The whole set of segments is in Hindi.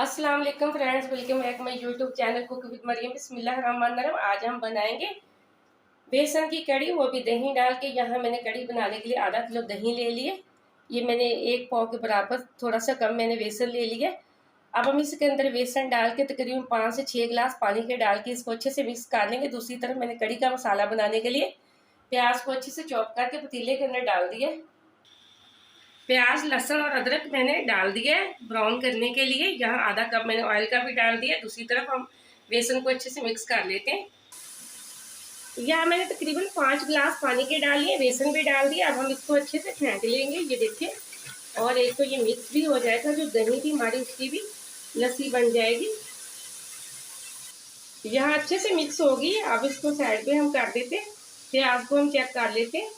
अस्सलाम वालेकुम friends, welcome back my YouTube channel cook with Mariam. बिस्मिल्लाहिर्रहमानिर्रहीम। आज हम बनाएंगे बेसन की कड़ी, वो भी दही डाल के। यहाँ मैंने कड़ी बनाने के लिए आधा किलो दही ले लिए। ये मैंने एक पाव के बराबर, थोड़ा सा कम मैंने बेसन ले लिया। अब हम इसके अंदर बेसन डाल के तकरीबन 5 से 6 गिलास पानी के डाल के इसको अच्छे से मिक्स कर लेंगे। दूसरी तरफ मैंने कड़ी का मसाला बनाने के लिए प्याज को अच्छे से चॉप करके पतीले के अंदर डाल दिया। प्याज, लहसुन और अदरक मैंने डाल दिया है ब्राउन करने के लिए। यहाँ आधा कप मैंने ऑयल का भी डाल दिया। दूसरी तरफ हम बेसन को अच्छे से मिक्स कर लेते हैं। यहाँ मैंने तकरीबन 5 गिलास पानी के डाल लिए, बेसन भी डाल दिया। अब हम इसको अच्छे से फेंट लेंगे, ये देखिए। और एक तो ये मिक्स भी हो जाएगा, जो दही थी हमारी उसकी भी लस्सी बन जाएगी। यहाँ अच्छे से मिक्स होगी। अब इसको साइड पे हम कर देते हैं। प्याज को हम चेक कर लेते हैं।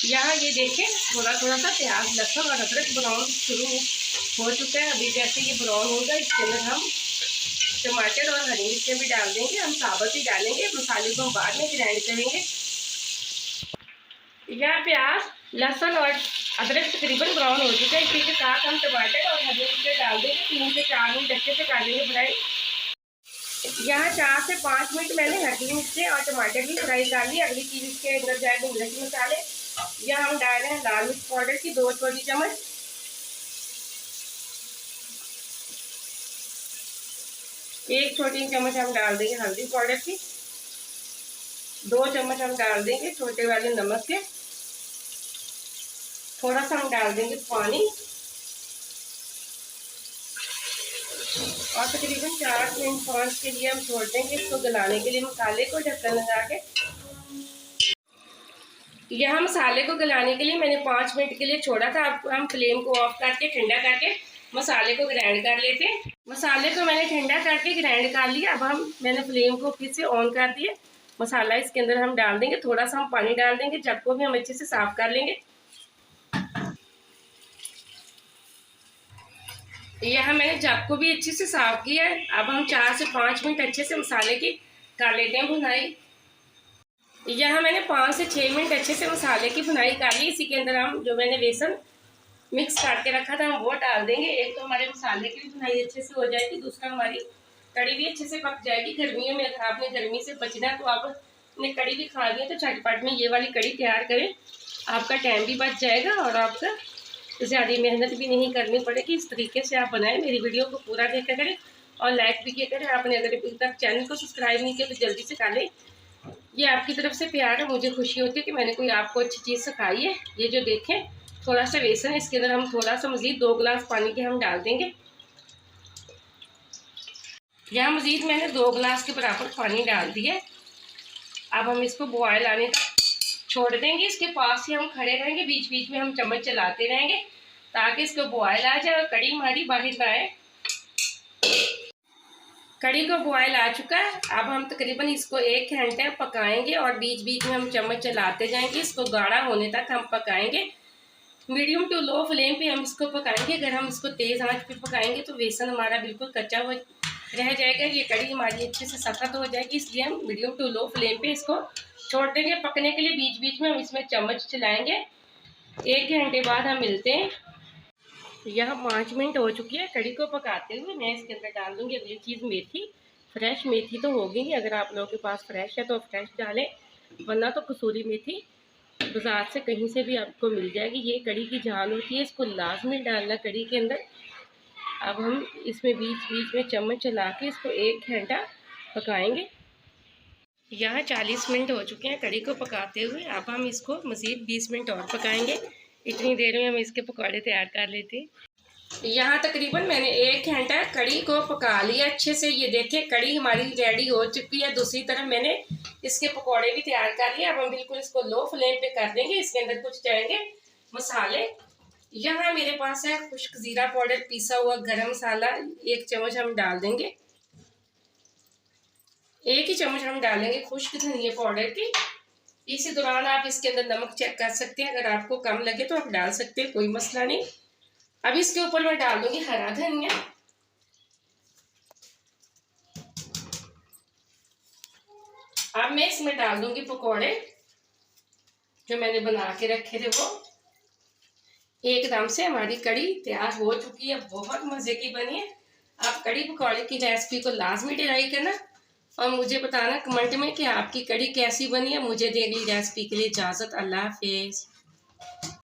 यहाँ ये देखें, थोड़ा थोड़ा सा प्याज, लहसुन और अदरक ब्राउन शुरू हो चुका है। अभी जैसे ये ब्राउन होगा, इसके अंदर हम टमाटर और हरी मिर्चें भी डाल देंगे। हम साबुत ही डालेंगे, मसाले को हम बाद में ग्राइंड करेंगे। यहाँ प्याज, लहसुन और अदरक तकरीबन ब्राउन हो चुका है। इसी के साथ हम टमाटर और हरी मिर्चें डाल देंगे। 3 से 4 मिनट अच्छे से कर लेंगे फ्राई। यहाँ 4 से 5 मिनट मैंने हरी मिर्चें और टमाटर भी फ्राई कर लिए। अगली चीज़ इसके अंदर जाएगी मिर्च मसाले। यहाँ हम डाल रहे हैं लाल मिर्च पाउडर की 2 छोटी चम्मच, 1 छोटी चम्मच हम डाल देंगे हल्दी पाउडर की, 2 चम्मच हम डाल देंगे छोटे वाले नमक के, थोड़ा सा हम डाल देंगे पानी और तकरीबन 4 से 5 के लिए हम छोड़ देंगे इसको गलाने के लिए मसाले को ढक्कन लगा के। यहाँ मसाले को गलाने के लिए मैंने 5 मिनट के लिए छोड़ा था। अब हम फ्लेम को ऑफ करके ठंडा करके मसाले को ग्राइंड कर लेते हैं। मसाले को मैंने ठंडा करके ग्राइंड कर लिया। अब मैंने फ्लेम को फिर से ऑन कर दिया। मसाला इसके अंदर हम डाल देंगे। थोड़ा सा हम पानी डाल देंगे। जग को भी हम अच्छे से साफ कर लेंगे। यहाँ मैंने जग को भी अच्छे से साफ किया है। अब हम 4 से 5 मिनट अच्छे से मसाले की कर लेते हैं भुनाई। यहाँ मैंने 5 से 6 मिनट अच्छे से मसाले की भुनाई कर ली। इसी के अंदर हम जो मैंने बेसन मिक्स करके रखा था हम वो डाल देंगे। एक तो हमारे मसाले की भी भुनाई अच्छे से हो जाएगी, दूसरा हमारी कड़ी भी अच्छे से पक जाएगी। गर्मियों में अगर आपने गर्मी से बचना है तो आपने कड़ी भी खा ली है तो झटपट में ये वाली कड़ी तैयार करें। आपका टाइम भी बच जाएगा और आपका ज़्यादा मेहनत भी नहीं करनी पड़ेगी। इस तरीके से आप बनाएं। मेरी वीडियो को पूरा देखा करें और लाइक भी किया करें। आपने अगर अभी तक चैनल को सब्सक्राइब नहीं किया तो जल्दी से कर लें। ये आपकी तरफ से प्यार है, मुझे खुशी होती है कि मैंने कोई आपको अच्छी चीज़ सिखाई है। ये जो देखें, थोड़ा सा बेसन, इसके अंदर हम थोड़ा सा मज़ीद 2 गिलास पानी के हम डाल देंगे। यहाँ मज़ीद मैंने 2 गिलास के बराबर पानी डाल दिया। अब हम इसको बॉयल आने तक छोड़ देंगे। इसके पास ही हम खड़े रहेंगे, बीच बीच में हम चम्मच चलाते रहेंगे ताकि इसको बॉयल आ जाए और कड़ी हमारी बाहर ना आए। कड़ी को बॉयल आ चुका है। अब हम तकरीबन इसको 1 घंटे पकाएंगे और बीच बीच में हम चम्मच चलाते जाएंगे। इसको गाढ़ा होने तक हम पकाएंगे। मीडियम टू लो फ्लेम पे हम इसको पकाएंगे। अगर हम इसको तेज़ आंच पे पकाएंगे तो बेसन हमारा बिल्कुल कच्चा हो रह जाएगा। ये कड़ी हमारी अच्छे से सख्त हो जाएगी, इसलिए हम मीडियम टू लो फ्लेम पे इसको छोड़ देंगे पकने के लिए। बीच बीच में हम इसमें चम्मच चलाएँगे। 1 घंटे बाद हम मिलते हैं। यहाँ 5 मिनट हो चुकी है कड़ी को पकाते हुए। मैं इसके अंदर डाल दूँगी अगली चीज़ मेथी। फ्रेश मेथी तो होगी ही, अगर आप लोगों के पास फ्रेश है तो फ्रेश डालें, वरना तो कसूरी मेथी बाज़ार से कहीं से भी आपको मिल जाएगी। ये कड़ी की जान होती है, इसको लाजमी डालना कड़ी के अंदर। अब हम इसमें बीच बीच में चम्मच चला के इसको 1 घंटा पकाएंगे। यहाँ 40 मिनट हो चुके हैं कड़ी को पकाते हुए। अब हम इसको मज़ीद 20 मिनट और पकाएंगे। इतनी देर में हम इसके पकौड़े तैयार कर लेते हैं। यहाँ तकरीबन मैंने 1 घंटा कड़ी को पका लिया अच्छे से। ये देखें, कड़ी हमारी रेडी हो चुकी है। दूसरी तरफ मैंने इसके पकौड़े भी तैयार कर लिए। अब हम बिल्कुल इसको लो फ्लेम पे कर देंगे। इसके अंदर कुछ जाएंगे मसाले। यहाँ मेरे पास है खुश्क ज़ीरा पाउडर, पीसा हुआ गरम मसाला 1 चम्मच हम डाल देंगे। 1 ही चम्मच हम डालेंगे खुश्क धनिया पाउडर की। इसी दौरान आप इसके अंदर नमक चेक कर सकते हैं, अगर आपको कम लगे तो आप डाल सकते हैं, कोई मसला नहीं। अब इसके ऊपर मैं डाल दूंगी हरा धनिया। अब मैं इसमें डाल दूंगी पकौड़े जो मैंने बना के रखे थे वो। एकदम से हमारी कड़ी तैयार हो चुकी है, बहुत मज़े की बनी है। आप कड़ी पकौड़े की रेसिपी को लाजमी ट्राई करना और मुझे बताना कमेंट में कि आपकी कड़ी कैसी बनी है। मुझे दी अगली रेसिपी के लिए इजाज़त। अल्लाह हाफिज़।